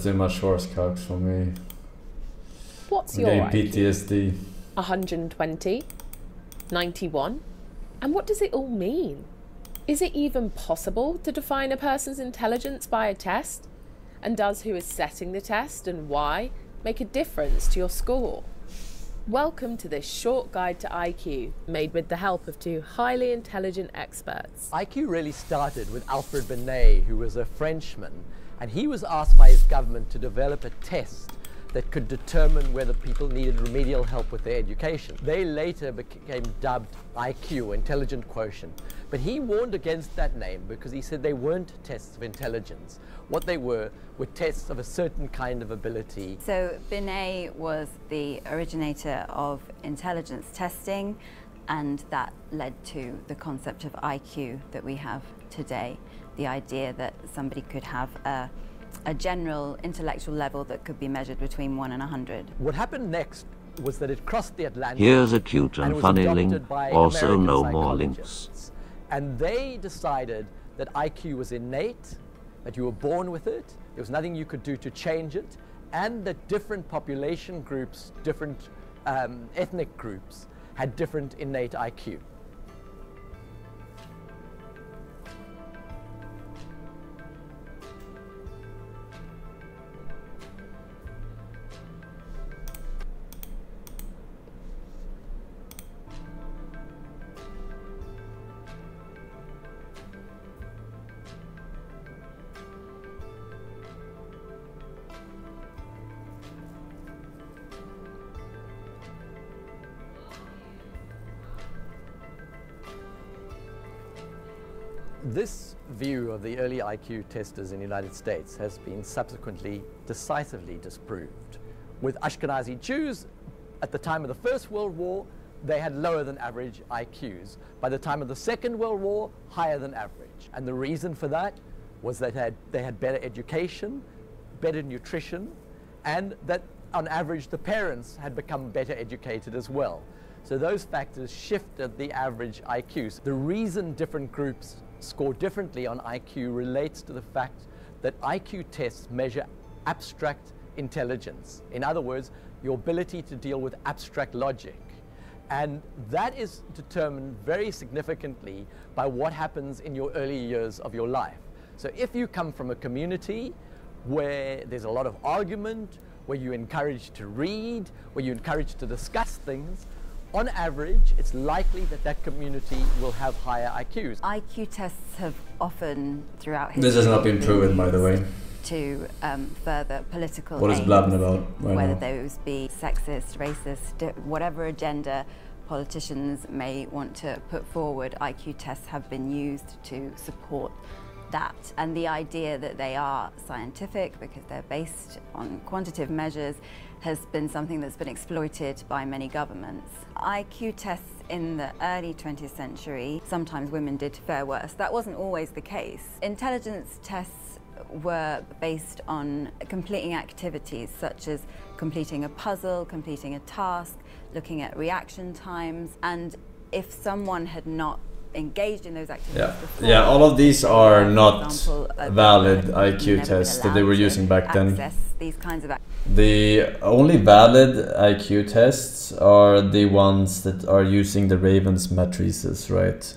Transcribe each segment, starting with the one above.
Too much horse cocks for me. What's I'm your getting PTSD. 120? 91? And what does it all mean? Is it even possible to define a person's intelligence by a test? And does who is setting the test and why make a difference to your score? Welcome to this short guide to IQ, made with the help of two highly intelligent experts. IQ really started with Alfred Binet, who was a Frenchman, and he was asked by his government to develop a test that could determine whether people needed remedial help with their education. They later became dubbed IQ, Intelligent Quotient. But he warned against that name because he said they weren't tests of intelligence. What they were tests of a certain kind of ability. So Binet was the originator of intelligence testing, and that led to the concept of IQ that we have today. The idea that somebody could have a general intellectual level that could be measured between 1 and 100. What happened next was that it crossed the Atlantic. Here's a cute and funny link, also American no more links. psychologists. And they decided that IQ was innate, that you were born with it, there was nothing you could do to change it, and that different population groups, different ethnic groups, had different innate IQ. This view of the early IQ testers in the United States has been subsequently decisively disproved. With Ashkenazi Jews, at the time of the First World War, they had lower than average IQs. By the time of the Second World War, higher than average. And the reason for that was that they had better education, better nutrition, and that on average the parents had become better educated as well. So those factors shifted the average IQs. The reason different groups score differently on IQ relates to the fact that IQ tests measure abstract intelligence. In other words, your ability to deal with abstract logic. And that is determined very significantly by what happens in your early years of your life. So if you come from a community where there's a lot of argument, where you're encouraged to read, where you're encouraged to discuss things, on average, it's likely that that community will have higher IQs. IQ tests have often, throughout history, This has not been proven, by the way. To further political What is aims, blabbing about right whether now? those be sexist, racist, whatever agenda politicians may want to put forward, IQ tests have been used to support that. And the idea that they are scientific because they're based on quantitative measures has been something that's been exploited by many governments. IQ tests in the early 20th century, sometimes women did fare worse. That wasn't always the case. Intelligence tests were based on completing activities such as completing a puzzle, completing a task, looking at reaction times, and if someone had not engaged in those activities before, yeah, all of these are not example, valid never IQ been tests that they allowed were to using back then. access these kinds of The only valid IQ tests are the ones that are using the Raven's matrices, right?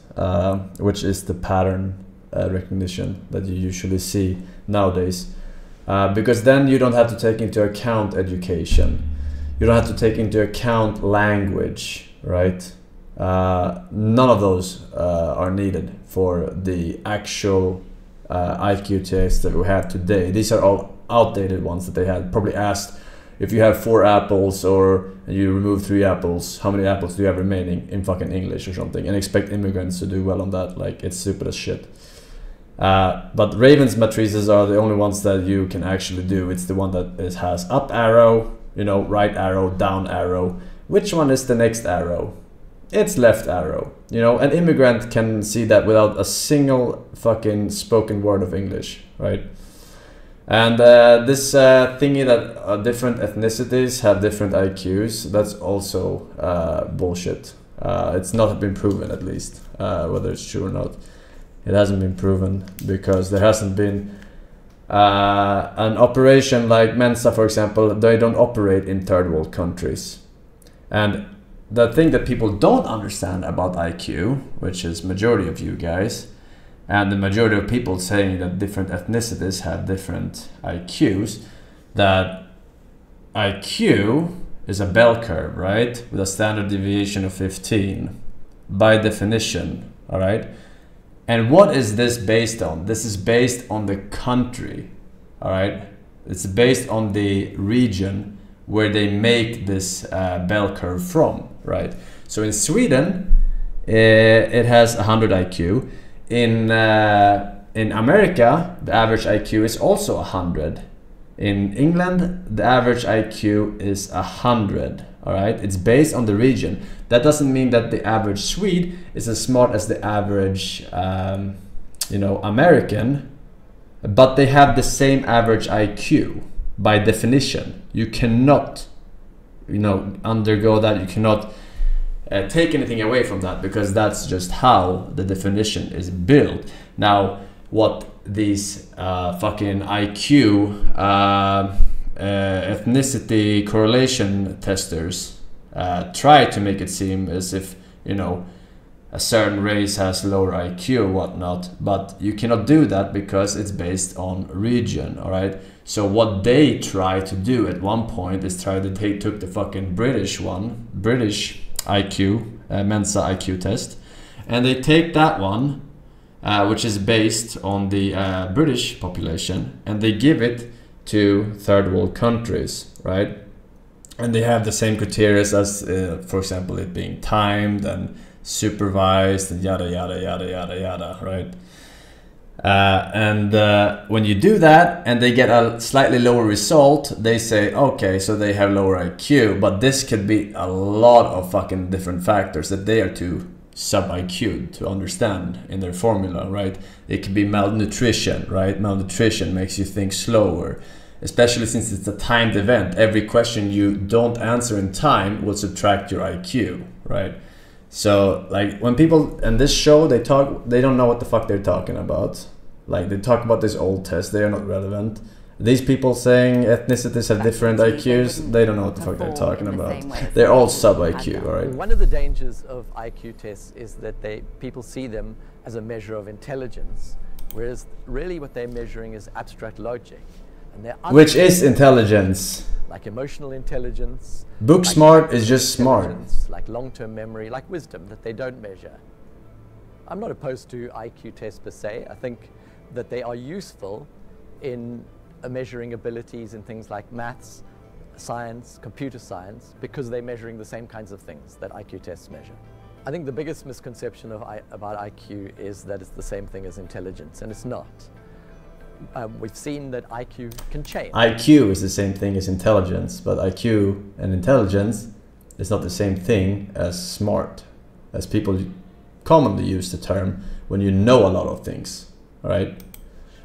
Which is the pattern recognition that you usually see nowadays. Because then you don't have to take into account education. You don't have to take into account language, right? None of those are needed for the actual IQ tests that we have today. These are all outdated ones that they had probably asked if you have 4 apples and you remove 3 apples, how many apples do you have remaining in fucking English or something, and expect immigrants to do well on that. Like, it's stupid as shit. But Raven's matrices are the only ones that you can actually do. It's the one that has up arrow, you know, right arrow, down arrow. Which one is the next arrow? It's left arrow. You know, an immigrant can see that without a single fucking spoken word of English, right? And this thingy that different ethnicities have different IQs, that's also bullshit. It's not been proven, at least, whether it's true or not. It hasn't been proven because there hasn't been An operation like Mensa, for example, they don't operate in third world countries. And the thing that people don't understand about IQ, which is majority of you guys, and the majority of people saying that different ethnicities have different IQs, that IQ is a bell curve, right? With a standard deviation of 15, by definition, all right? And what is this based on? This is based on the country, all right? It's based on the region where they make this bell curve from, right? So in Sweden, it has 100 IQ. In America, the average IQ is also 100. In England, the average IQ is 100. All right, it's based on the region. That doesn't mean that the average Swede is as smart as the average, American, but they have the same average IQ by definition. You cannot, undergo that. You cannot take anything away from that, because that's just how the definition is built. Now, what these fucking IQ ethnicity correlation testers try to make it seem as if, a certain race has lower IQ or whatnot, but you cannot do that because it's based on region, all right? So what they try to do at one point is they took the fucking British IQ, Mensa IQ test, and they take that one, which is based on the British population, and they give it to third world countries, right? And they have the same criteria as, for example, it being timed and supervised and yada yada yada yada yada, right? When you do that and they get a slightly lower result, they say, okay, so they have lower IQ, but this could be a lot of fucking different factors that they are too sub-IQ to understand in their formula, right? It could be malnutrition, right? Malnutrition makes you think slower, especially since it's a timed event. Every question you don't answer in time will subtract your IQ, right? So like when people in this show, they don't know what the fuck they're talking about. Like they talk about this old test, they are not relevant. These people saying ethnicities have different IQs, they don't know what the fuck they're talking about. They're all sub-IQ, all right? One of the dangers of IQ tests is that people see them as a measure of intelligence, whereas really what they're measuring is abstract logic. And which is intelligence. Like emotional intelligence. Book smart is just smart. Like long-term memory, like wisdom that they don't measure. I'm not opposed to IQ tests per se. I think that they are useful in measuring abilities in things like maths, science, computer science, because they're measuring the same kinds of things that IQ tests measure. I think the biggest misconception about IQ is that it's the same thing as intelligence, and it's not. We've seen that IQ can change. IQ is the same thing as intelligence, but IQ and intelligence is not the same thing as smart, as people commonly use the term when you know a lot of things, all right?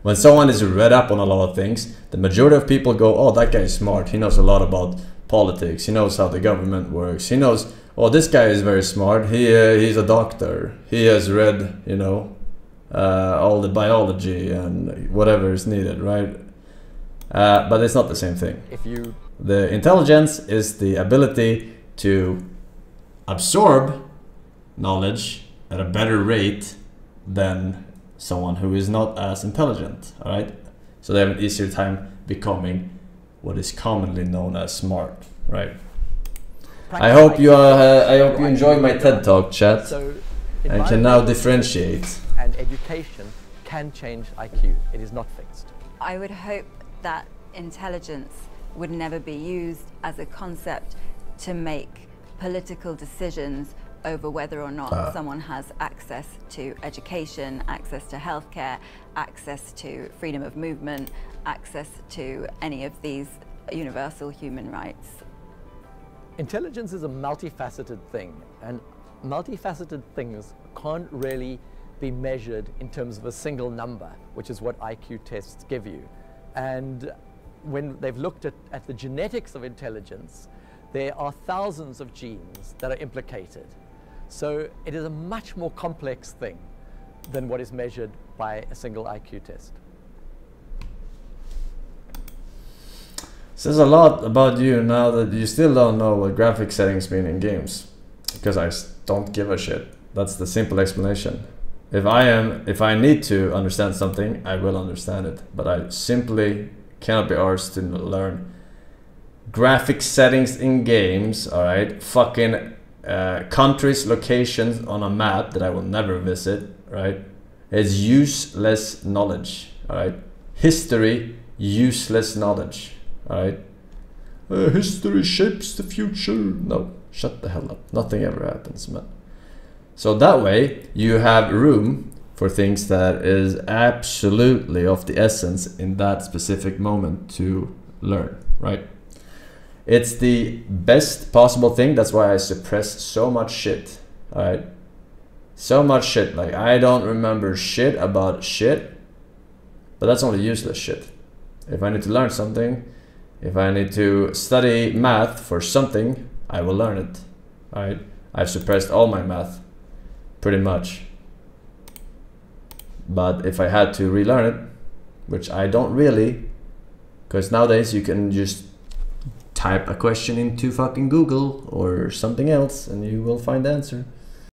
When someone is read up on a lot of things, the majority of people go, oh, that guy is smart. He knows a lot about politics. He knows how the government works. He knows, oh, this guy is very smart. He's a doctor. He has read, all the biology and whatever is needed, right? But it's not the same thing. The intelligence is the ability to absorb knowledge at a better rate than someone who is not as intelligent, all right? So they have an easier time becoming what is commonly known as smart, right? I hope you enjoyed my TED Talk, chat. And can now differentiate. And education can change IQ. It is not fixed. I would hope that intelligence would never be used as a concept to make political decisions over whether or not someone has access to education, access to healthcare, access to freedom of movement, access to any of these universal human rights. Intelligence is a multifaceted thing, and multifaceted things can't really be measured in terms of a single number, which is what IQ tests give you. And when they've looked at the genetics of intelligence, there are thousands of genes that are implicated. So it is a much more complex thing than what is measured by a single IQ test. Says a lot about you now that you still don't know what graphic settings mean in games. Because I don't give a shit. That's the simple explanation. If I need to understand something, I will understand it. But I simply cannot be arsed to learn graphic settings in games, alright? Fucking countries, locations on a map that I will never visit, right? It's useless knowledge, alright? History, useless knowledge, alright? History shapes the future. No, shut the hell up. Nothing ever happens, man. So that way, you have room for things that is absolutely of the essence in that specific moment to learn, right? It's the best possible thing. That's why I suppress so much shit, alright? So much shit. Like, I don't remember shit about shit, but that's only useless shit. If I need to learn something, if I need to study math for something, I will learn it, alright? I've suppressed all my math, pretty much. But if I had to relearn it, which I don't really, because nowadays you can just type a question into fucking Google or something else and you will find the answer.